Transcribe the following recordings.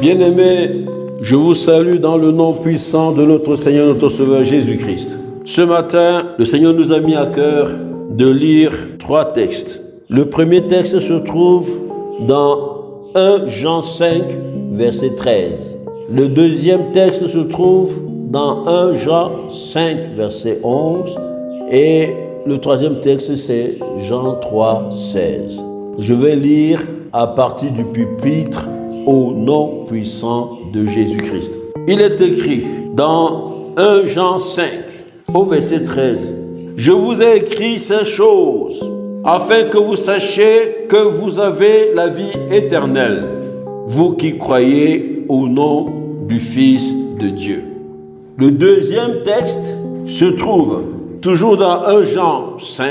Bien-aimés, je vous salue dans le nom puissant de notre Seigneur, notre Sauveur Jésus-Christ. Ce matin, le Seigneur nous a mis à cœur de lire 3 textes. Le premier texte se trouve dans 1 Jean 5, verset 13. Le deuxième texte se trouve dans 1 Jean 5, verset 11. Et le troisième texte, c'est Jean 3, 16. Je vais lire à partir du pupitre au nom puissant de Jésus-Christ. Il est écrit dans 1 Jean 5, au verset 13. Je vous ai écrit ces choses afin que vous sachiez que vous avez la vie éternelle, vous qui croyez au nom du Fils de Dieu. Le deuxième texte se trouve toujours dans 1 Jean 5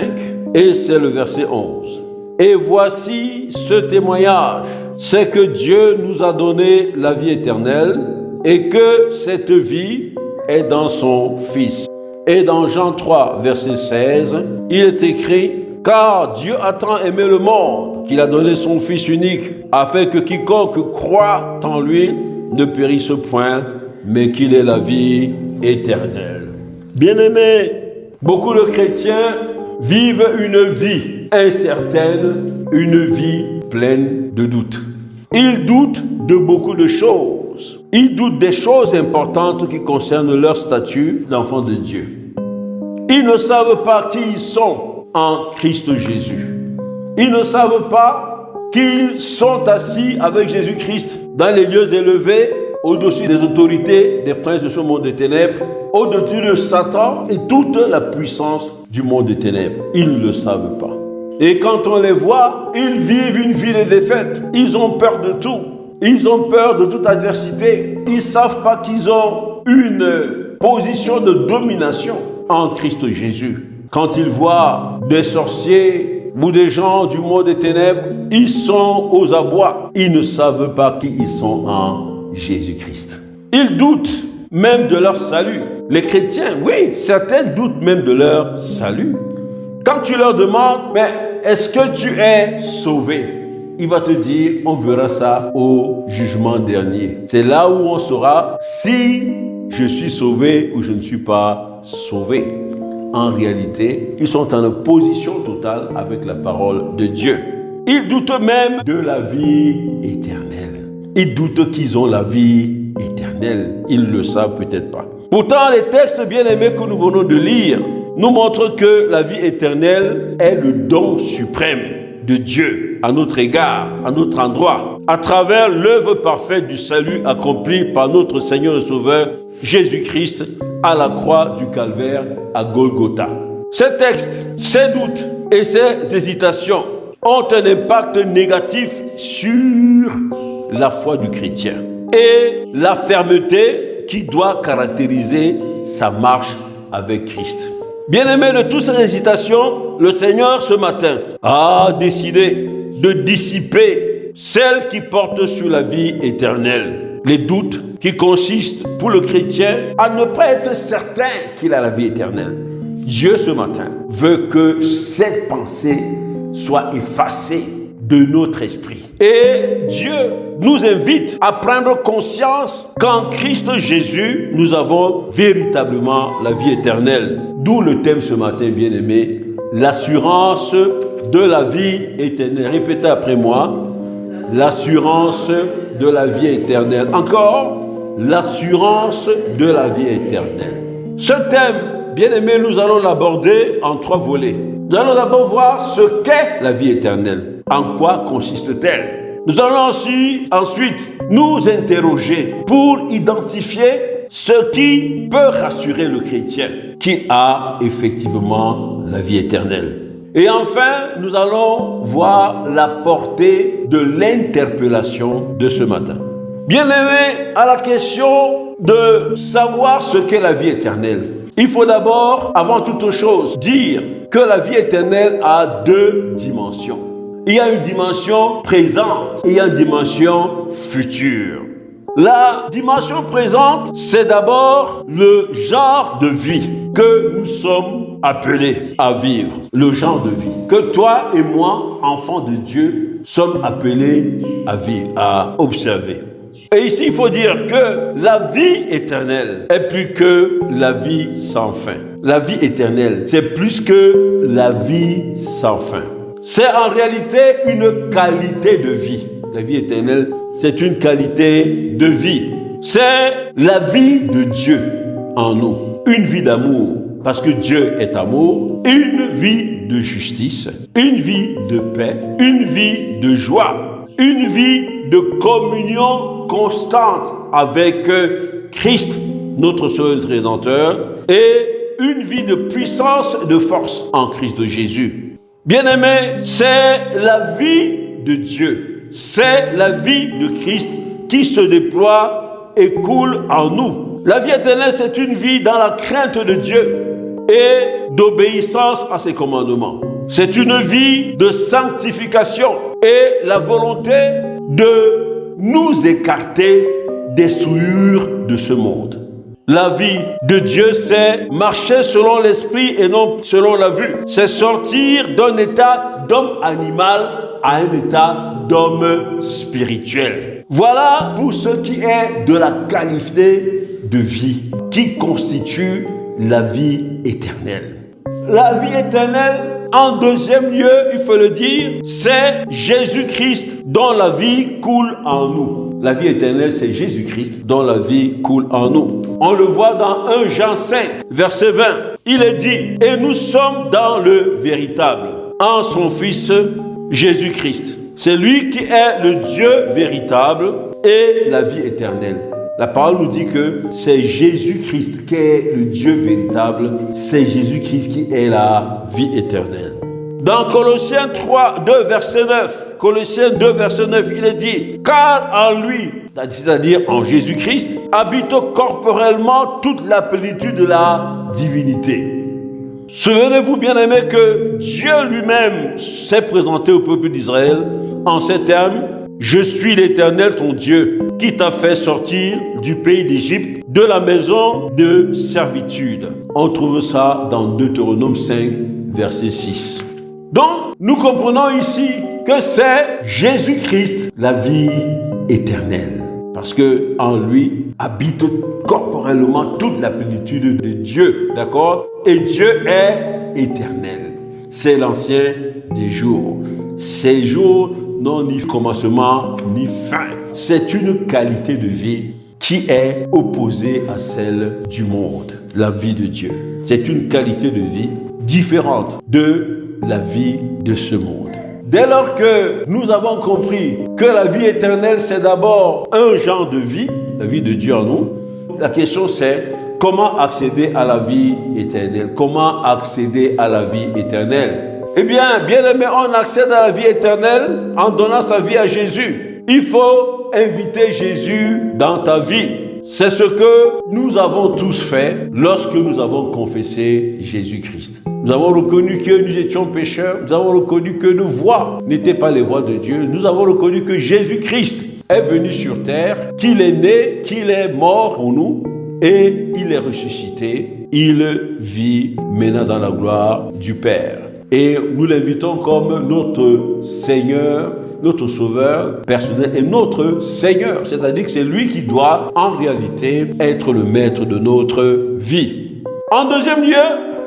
et c'est le verset 11. Et voici ce témoignage, c'est que Dieu nous a donné la vie éternelle et que cette vie est dans son Fils. Et dans Jean 3, verset 16, il est écrit « Car Dieu a tant aimé le monde qu'il a donné son Fils unique, afin que quiconque croit en lui ne périsse point, mais qu'il ait la vie éternelle. » Bien-aimés, beaucoup de chrétiens vivent une vie incertaine, une vie pleine de doutes. Ils doutent de beaucoup de choses. Ils doutent des choses importantes qui concernent leur statut d'enfant de Dieu. Ils ne savent pas qui ils sont en Christ Jésus. Ils ne savent pas qu'ils sont assis avec Jésus-Christ dans les lieux élevés, au-dessus des autorités, des princes de ce monde des ténèbres, au-dessus de Satan et toute la puissance du monde des ténèbres. Ils ne le savent pas. Et quand on les voit, ils vivent une vie de défaite. Ils ont peur de tout. Ils ont peur de toute adversité. Ils ne savent pas qu'ils ont une position de domination en Christ Jésus. Quand ils voient des sorciers ou des gens du monde des ténèbres, ils sont aux abois. Ils ne savent pas qui ils sont en Jésus-Christ. Ils doutent même de leur salut. Les chrétiens, oui, certains doutent même de leur salut. Quand tu leur demandes, mais est-ce que tu es sauvé? Il va te dire, on verra ça au jugement dernier. C'est là où on saura si je suis sauvé ou je ne suis pas sauvé. En réalité, ils sont en opposition totale avec la parole de Dieu. Ils doutent même de la vie éternelle. Ils doutent qu'ils ont la vie éternelle. Ils ne le savent peut-être pas. Pourtant, les textes bien-aimés que nous venons de lire nous montrent que la vie éternelle est le don suprême de Dieu à notre égard, à notre endroit, à travers l'œuvre parfaite du salut accompli par notre Seigneur et Sauveur Jésus-Christ à la croix du Calvaire à Golgotha. Ces textes, ces doutes et ces hésitations ont un impact négatif sur la foi du chrétien et la fermeté qui doit caractériser sa marche avec Christ. Bien-aimés, de toutes ces hésitations, le Seigneur ce matin a décidé de dissiper celles qui portent sur la vie éternelle. Les doutes qui consistent pour le chrétien à ne pas être certain qu'il a la vie éternelle. Dieu ce matin veut que cette pensée soit effacée de notre esprit. Et Dieu nous invite à prendre conscience qu'en Christ Jésus, nous avons véritablement la vie éternelle. D'où le thème ce matin, bien-aimé, l'assurance de la vie éternelle. Répétez après moi, l'assurance de la vie éternelle. Encore, l'assurance de la vie éternelle. Ce thème, bien-aimé, nous allons l'aborder en 3 volets. Nous allons d'abord voir ce qu'est la vie éternelle. En quoi consiste-t-elle? Nous allons ensuite nous interroger pour identifier ce qui peut rassurer le chrétien qu'il a effectivement la vie éternelle. Et enfin, nous allons voir la portée de l'interpellation de ce matin. Bien-aimés, à la question de savoir ce qu'est la vie éternelle, il faut d'abord, avant toute chose, dire que la vie éternelle a 2 dimensions. Il y a une dimension présente et il y a une dimension future. La dimension présente, c'est d'abord le genre de vie que nous sommes appelés à vivre. Le genre de vie que toi et moi, enfants de Dieu, sommes appelés à vivre, à observer. Et ici, il faut dire que la vie éternelle est plus que la vie sans fin. La vie éternelle, c'est plus que la vie sans fin. C'est en réalité une qualité de vie. La vie éternelle, c'est une qualité de vie. C'est la vie de Dieu en nous. Une vie d'amour, parce que Dieu est amour. Une vie de justice, une vie de paix, une vie de joie, une vie de communion constante avec Christ, notre Sauveur et Rédempteur, et une vie de puissance et de force en Christ de Jésus. Bien-aimés, c'est la vie de Dieu, c'est la vie de Christ qui se déploie et coule en nous. La vie éternelle, c'est une vie dans la crainte de Dieu et d'obéissance à ses commandements. C'est une vie de sanctification et la volonté de nous écarter des souillures de ce monde. La vie de Dieu, c'est marcher selon l'esprit et non selon la vue. C'est sortir d'un état d'homme animal à un état d'homme spirituel. Voilà pour ce qui est de la qualité de vie qui constitue la vie éternelle. La vie éternelle, en deuxième lieu, il faut le dire, c'est Jésus-Christ dont la vie coule en nous. La vie éternelle, c'est Jésus-Christ dont la vie coule en nous. On le voit dans 1 Jean 5, verset 20. Il est dit, et nous sommes dans le véritable, en son Fils Jésus-Christ. C'est lui qui est le Dieu véritable et la vie éternelle. La parole nous dit que c'est Jésus-Christ qui est le Dieu véritable, c'est Jésus-Christ qui est la vie éternelle. Dans Colossiens 2, verset 9, Colossiens 2, verset 9, il est dit, car en lui, c'est-à-dire en Jésus-Christ, habite corporellement toute la plénitude de la divinité. Souvenez-vous, bien-aimés, que Dieu lui-même s'est présenté au peuple d'Israël en ces termes, je suis l'Éternel ton Dieu, qui t'a fait sortir du pays d'Égypte, de la maison de servitude. On trouve ça dans Deutéronome 5, verset 6. Donc, nous comprenons ici que c'est Jésus-Christ, la vie éternelle. Parce que en lui habite corporellement toute la plénitude de Dieu, d'accord? Et Dieu est éternel. C'est l'ancien des jours. Ces jours n'ont ni commencement ni fin. C'est une qualité de vie qui est opposée à celle du monde, la vie de Dieu. C'est une qualité de vie différente de la vie de ce monde. Dès lors que nous avons compris que la vie éternelle, c'est d'abord un genre de vie, la vie de Dieu en nous, la question c'est comment accéder à la vie éternelle? Comment accéder à la vie éternelle? Eh bien, bien-aimé, on accède à la vie éternelle en donnant sa vie à Jésus. Il faut inviter Jésus dans ta vie. C'est ce que nous avons tous fait lorsque nous avons confessé Jésus-Christ. Nous avons reconnu que nous étions pécheurs. Nous avons reconnu que nos voies n'étaient pas les voies de Dieu. Nous avons reconnu que Jésus-Christ est venu sur terre, qu'il est né, qu'il est mort pour nous et il est ressuscité. Il vit maintenant dans la gloire du Père. Et nous l'invitons comme notre Seigneur, notre Sauveur personnel et notre Seigneur. C'est-à-dire que c'est lui qui doit en réalité être le maître de notre vie. En deuxième lieu,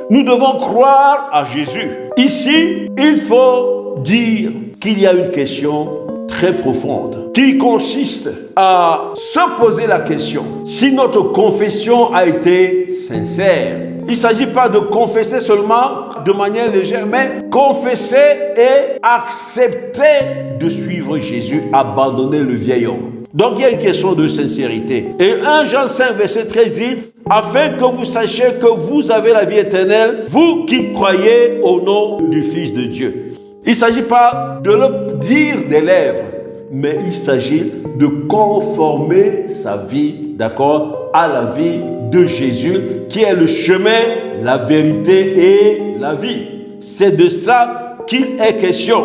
nous devons croire à Jésus. Ici, il faut dire qu'il y a une question très profonde qui consiste à se poser la question si notre confession a été sincère. Il ne s'agit pas de confesser seulement de manière légère, mais confesser et accepter de suivre Jésus, abandonner le vieil homme. Donc il y a une question de sincérité. Et 1 Jean 5, verset 13 dit, afin que vous sachiez que vous avez la vie éternelle, vous qui croyez au nom du Fils de Dieu. Il ne s'agit pas de le dire des lèvres, mais il s'agit de conformer sa vie, d'accord, à la vie de Jésus, qui est le chemin, la vérité et la vie. C'est de ça qu'il est question.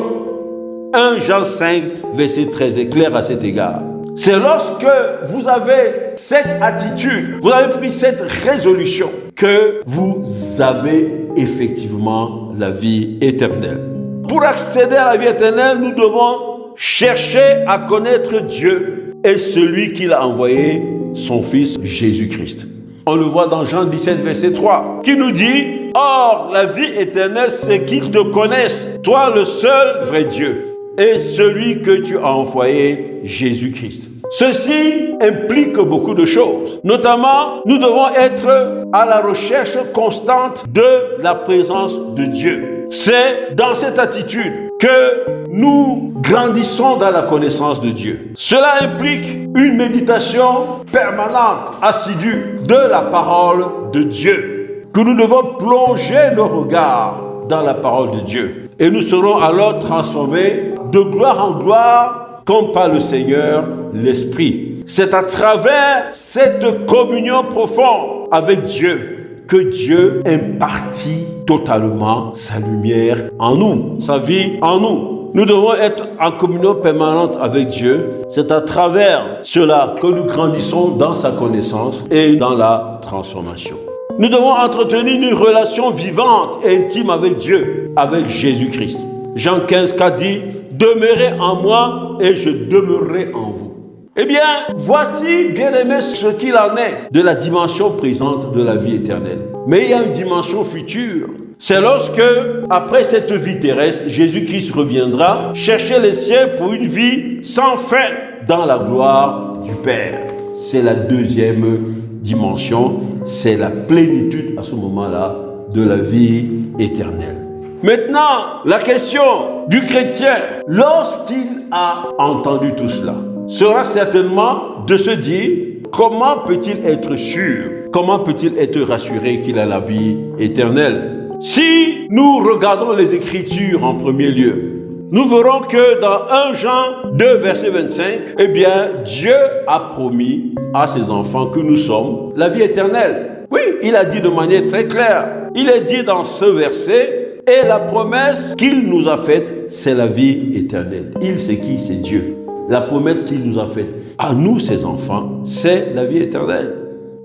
1 Jean 5, verset 13 est clair à cet égard. C'est lorsque vous avez cette attitude, vous avez pris cette résolution, que vous avez effectivement la vie éternelle. Pour accéder à la vie éternelle, nous devons chercher à connaître Dieu et celui qu'il a envoyé, son Fils Jésus-Christ. On le voit dans Jean 17, verset 3, qui nous dit « Or, la vie éternelle, c'est qu'ils te connaissent, toi le seul vrai Dieu, et celui que tu as envoyé, Jésus-Christ. » Ceci implique beaucoup de choses. Notamment, nous devons être à la recherche constante de la présence de Dieu. C'est dans cette attitude que nous grandissons dans la connaissance de Dieu. Cela implique une méditation permanente, assidue de la parole de Dieu, que nous devons plonger nos regards dans la parole de Dieu. Et nous serons alors transformés de gloire en gloire comme par le Seigneur l'Esprit. C'est à travers cette communion profonde avec Dieu que Dieu impartit totalement sa lumière en nous, sa vie en nous. Nous devons être en communion permanente avec Dieu. C'est à travers cela que nous grandissons dans sa connaissance et dans la transformation. Nous devons entretenir une relation vivante et intime avec Dieu, avec Jésus-Christ. Jean 15, 4 dit « Demeurez en moi et je demeurerai en vous ». Eh bien, voici, bien-aimés, ce qu'il en est de la dimension présente de la vie éternelle. Mais il y a une dimension future. C'est lorsque, après cette vie terrestre, Jésus-Christ reviendra chercher les siens pour une vie sans fin dans la gloire du Père. C'est la deuxième dimension, c'est la plénitude à ce moment-là de la vie éternelle. Maintenant, la question du chrétien, lorsqu'il a entendu tout cela, sera certainement de se dire, comment peut-il être sûr, comment peut-il être rassuré qu'il a la vie éternelle? Si nous regardons les Écritures en premier lieu, nous verrons que dans 1 Jean 2, verset 25, eh bien, Dieu a promis à ses enfants que nous sommes la vie éternelle. Oui, il a dit de manière très claire. Il est dit dans ce verset, et la promesse qu'il nous a faite, c'est la vie éternelle. Il, c'est qui? C'est Dieu. La promesse qu'il nous a faite à nous, ses enfants, c'est la vie éternelle.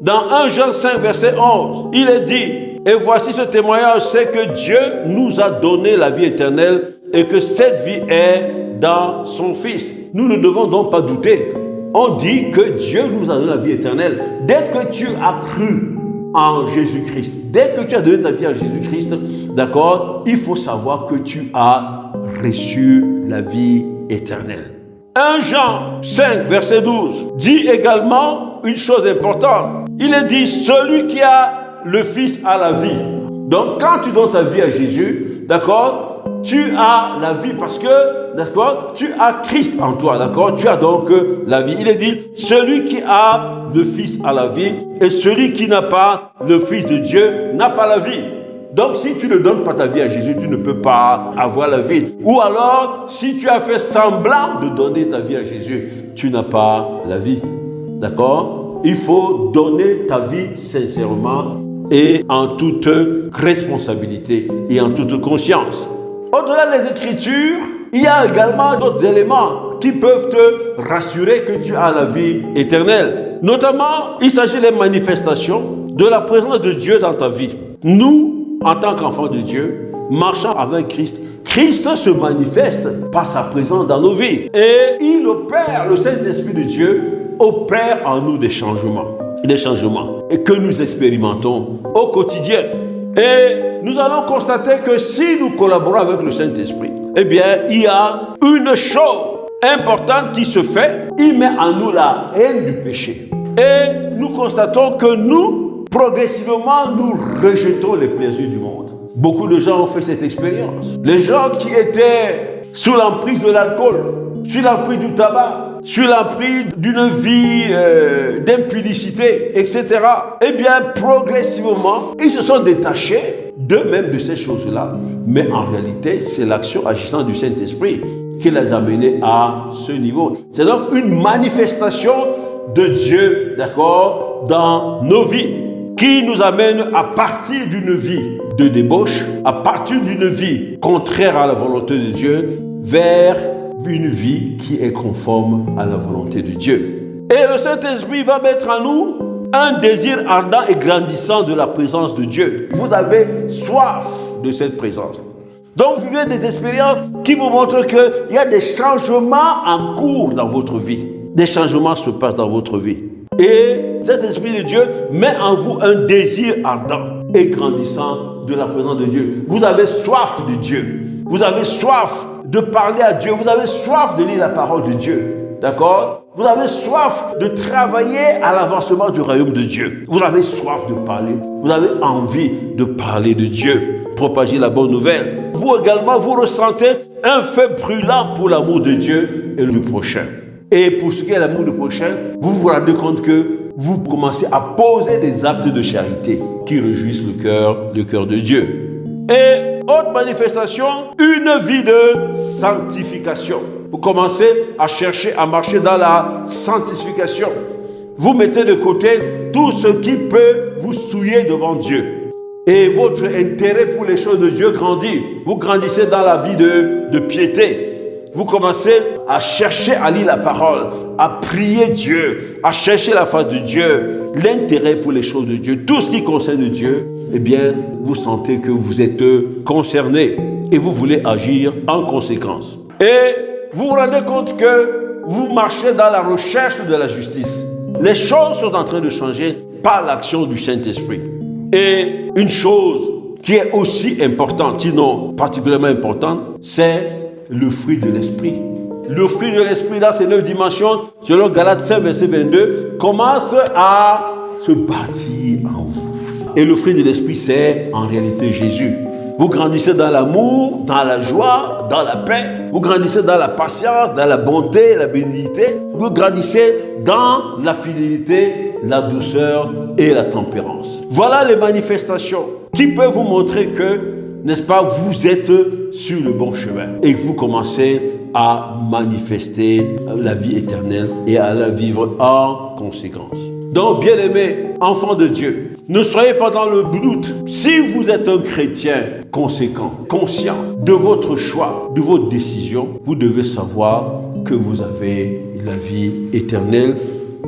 Dans 1 Jean 5, verset 11, il est dit, et voici ce témoignage, c'est que Dieu nous a donné la vie éternelle et que cette vie est dans son Fils. Nous ne devons donc pas douter. On dit que Dieu nous a donné la vie éternelle. Dès que tu as cru en Jésus-Christ, dès que tu as donné ta vie à Jésus-Christ, d'accord, il faut savoir que tu as reçu la vie éternelle. 1 Jean 5, verset 12, dit également une chose importante. Il est dit, celui qui a le Fils a la vie. Donc, quand tu donnes ta vie à Jésus, d'accord, tu as la vie parce que, d'accord, tu as Christ en toi, d'accord, tu as donc la vie. Il est dit, celui qui a le Fils a la vie et celui qui n'a pas le Fils de Dieu n'a pas la vie. Donc, si tu ne donnes pas ta vie à Jésus, tu ne peux pas avoir la vie. Ou alors, si tu as fait semblant de donner ta vie à Jésus, tu n'as pas la vie. D'accord? Il faut donner ta vie sincèrement et en toute responsabilité et en toute conscience. Au-delà des Écritures, il y a également d'autres éléments qui peuvent te rassurer que tu as la vie éternelle. Notamment, il s'agit des manifestations de la présence de Dieu dans ta vie. Nous, en tant qu'enfants de Dieu, marchant avec Christ, Christ se manifeste par sa présence dans nos vies. Et il opère, le Saint-Esprit de Dieu opère en nous des changements et que nous expérimentons au quotidien. Et nous allons constater que si nous collaborons avec le Saint-Esprit, eh bien, il y a une chose importante qui se fait. Il met en nous la haine du péché. Et nous constatons que nous, progressivement, nous rejetons les plaisirs du monde. Beaucoup de gens ont fait cette expérience. Les gens qui étaient sous l'emprise de l'alcool, sous l'emprise du tabac, sous l'emprise d'une vie d'impudicité, etc. Eh bien, progressivement, ils se sont détachés d'eux-mêmes de ces choses-là. Mais en réalité, c'est l'action agissante du Saint-Esprit qui les a menés à ce niveau. C'est donc une manifestation de Dieu, d'accord, dans nos vies, qui nous amène à partir d'une vie de débauche, à partir d'une vie contraire à la volonté de Dieu, vers une vie qui est conforme à la volonté de Dieu. Et le Saint-Esprit va mettre en nous un désir ardent et grandissant de la présence de Dieu. Vous avez soif de cette présence. Donc vous vivez des expériences qui vous montrent qu'il y a des changements en cours dans votre vie. des changements se passent dans votre vie. Et cet Esprit de Dieu met en vous un désir ardent et grandissant de la présence de Dieu. Vous avez soif de Dieu. Vous avez soif de parler à Dieu. Vous avez soif de lire la parole de Dieu. D'accord? Vous avez soif de travailler à l'avancement du royaume de Dieu. Vous avez soif de parler. Vous avez envie de parler de Dieu. Propager la bonne nouvelle. Vous également, vous ressentez un feu brûlant pour l'amour de Dieu et du prochain. Et pour ce qui est l'amour du prochain, vous vous rendez compte que vous commencez à poser des actes de charité qui réjouissent le cœur de Dieu. Et autre manifestation, une vie de sanctification. Vous commencez à chercher à marcher dans la sanctification. Vous mettez de côté tout ce qui peut vous souiller devant Dieu. Et votre intérêt pour les choses de Dieu grandit. Vous grandissez dans la vie de piété. Vous commencez à chercher à lire la parole, à prier Dieu, à chercher la face de Dieu, l'intérêt pour les choses de Dieu, tout ce qui concerne Dieu. Eh bien, vous sentez que vous êtes concerné et vous voulez agir en conséquence. Et vous vous rendez compte que vous marchez dans la recherche de la justice. Les choses sont en train de changer par l'action du Saint-Esprit. Et une chose qui est aussi importante, sinon particulièrement importante, c'est le fruit de l'esprit. Le fruit de l'esprit, là, c'est 9 dimensions, selon Galates 5, verset 22, commence à se bâtir en vous. Et le fruit de l'esprit, c'est en réalité Jésus. Vous grandissez dans l'amour, dans la joie, dans la paix. Vous grandissez dans la patience, dans la bonté, la bénignité. Vous grandissez dans la fidélité, la douceur et la tempérance. Voilà les manifestations qui peuvent vous montrer que, n'est-ce pas, vous êtes sur le bon chemin et que vous commencez à manifester la vie éternelle et à la vivre en conséquence. Donc, bien-aimés, enfants de Dieu, ne soyez pas dans le doute. Si vous êtes un chrétien conséquent, conscient de votre choix, de votre décision, vous devez savoir que vous avez la vie éternelle.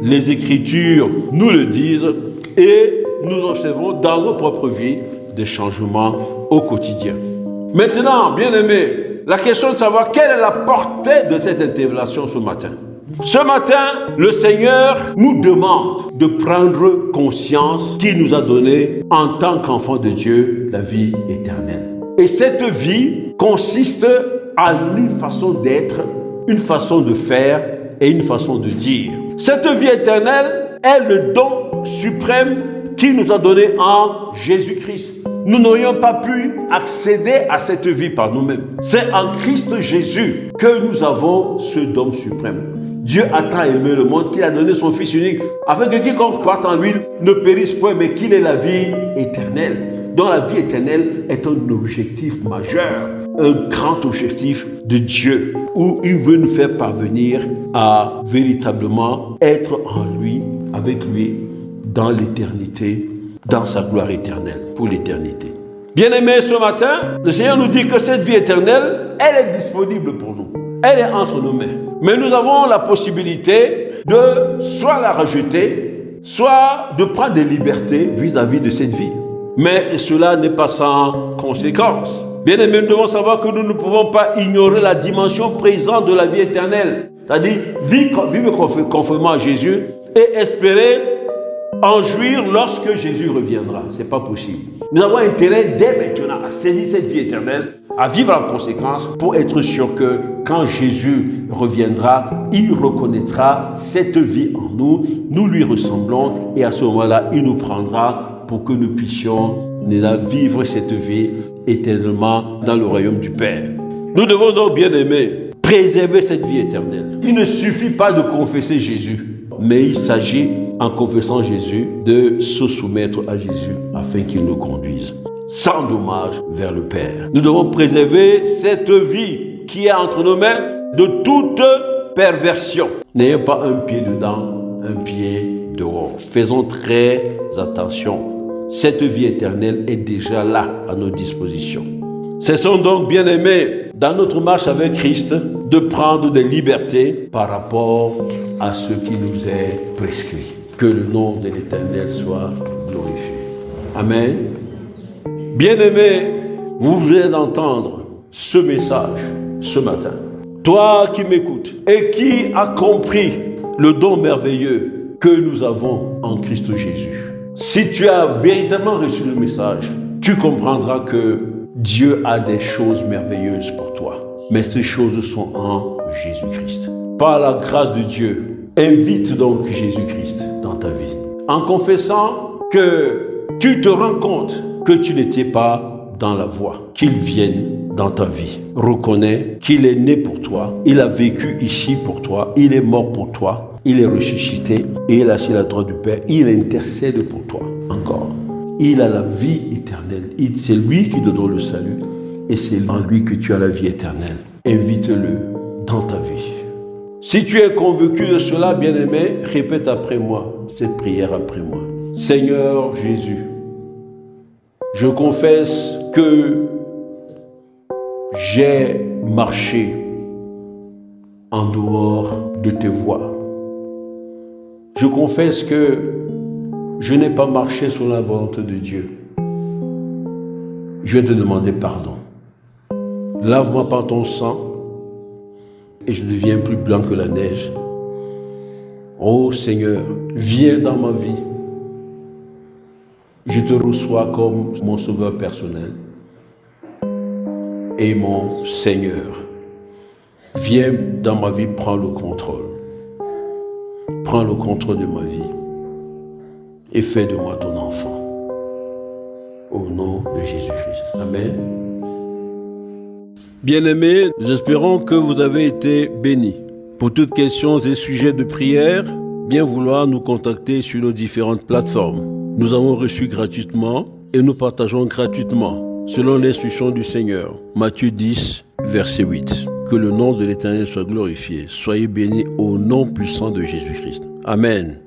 Les Écritures nous le disent et nous observons dans nos propres vies des changements au quotidien. Maintenant, bien-aimés, la question de savoir quelle est la portée de cette interpellation ce matin. Ce matin, le Seigneur nous demande de prendre conscience qu'il nous a donné en tant qu'enfants de Dieu la vie éternelle. Et cette vie consiste en une façon d'être, une façon de faire et une façon de dire. Cette vie éternelle est le don suprême qu'il nous a donné en Jésus-Christ. Nous n'aurions pas pu accéder à cette vie par nous-mêmes. C'est en Christ Jésus que nous avons ce don suprême. Dieu a tant aimé le monde qu'il a donné son Fils unique afin que quiconque croit en lui ne périsse point mais qu'il ait la vie éternelle. Donc la vie éternelle est un objectif majeur, un grand objectif de Dieu où il veut nous faire parvenir à véritablement être en lui, avec lui, dans l'éternité, dans sa gloire éternelle, pour l'éternité. Bien-aimés, ce matin, le Seigneur nous dit que cette vie éternelle, elle est disponible pour nous. Elle est entre nos mains. Mais nous avons la possibilité de soit la rejeter, soit de prendre des libertés vis-à-vis de cette vie. Mais cela n'est pas sans conséquence. Bien-aimés, nous devons savoir que nous ne pouvons pas ignorer la dimension présente de la vie éternelle. C'est-à-dire vivre conformément à Jésus et espérer en jouir lorsque Jésus reviendra. Ce n'est pas possible. Nous avons intérêt dès maintenant à saisir cette vie éternelle, à vivre en conséquence pour être sûr que quand Jésus reviendra, il reconnaîtra cette vie en nous, nous lui ressemblons et à ce moment-là, il nous prendra pour que nous puissions vivre cette vie éternellement dans le royaume du Père. Nous devons donc, bien aimer, préserver cette vie éternelle. Il ne suffit pas de confesser Jésus, mais il s'agit, en confessant Jésus, de se soumettre à Jésus afin qu'il nous conduise sans dommage vers le Père. Nous devons préserver cette vie qui est entre nos mains de toute perversion. N'ayons pas un pied dedans, un pied dehors. Faisons très attention. Cette vie éternelle est déjà là à nos dispositions. Cessons donc, bien-aimés, dans notre marche avec Christ, de prendre des libertés par rapport à ce qui nous est prescrit. Que le nom de l'Éternel soit glorifié. Amen. Bien-aimés, vous venez d'entendre ce message ce matin. Toi qui m'écoutes et qui as compris le don merveilleux que nous avons en Christ Jésus. Si tu as véritablement reçu le message, tu comprendras que Dieu a des choses merveilleuses pour toi. Mais ces choses sont en Jésus-Christ. Par la grâce de Dieu, invite donc Jésus-Christ dans ta vie. En confessant que tu te rends compte que tu n'étais pas dans la voie, qu'il vienne dans ta vie. Reconnais qu'il est né pour toi, il a vécu ici pour toi, il est mort pour toi, il est ressuscité et il est assis à la droite du Père, il intercède pour toi encore. Il a la vie éternelle, c'est lui qui te donne le salut et c'est en lui que tu as la vie éternelle. Invite-le dans ta vie. Si tu es convaincu de cela, bien-aimé, répète après moi cette prière après moi. Seigneur Jésus, je confesse que j'ai marché en dehors de tes voies. Je confesse que je n'ai pas marché sur la volonté de Dieu. Je vais te demander pardon. Lave-moi par ton sang et je deviens plus blanc que la neige. Oh Seigneur, viens dans ma vie. Je te reçois comme mon sauveur personnel et mon Seigneur. Viens dans ma vie, prends le contrôle. Prends le contrôle de ma vie et fais de moi ton enfant. Au nom de Jésus-Christ. Amen. Bien-aimés, nous espérons que vous avez été bénis. Pour toutes questions et sujets de prière, bien vouloir nous contacter sur nos différentes plateformes. Nous avons reçu gratuitement et nous partageons gratuitement, selon l'instruction du Seigneur. Matthieu 10, verset 8. Que le nom de l'Éternel soit glorifié. Soyez bénis au nom puissant de Jésus-Christ. Amen.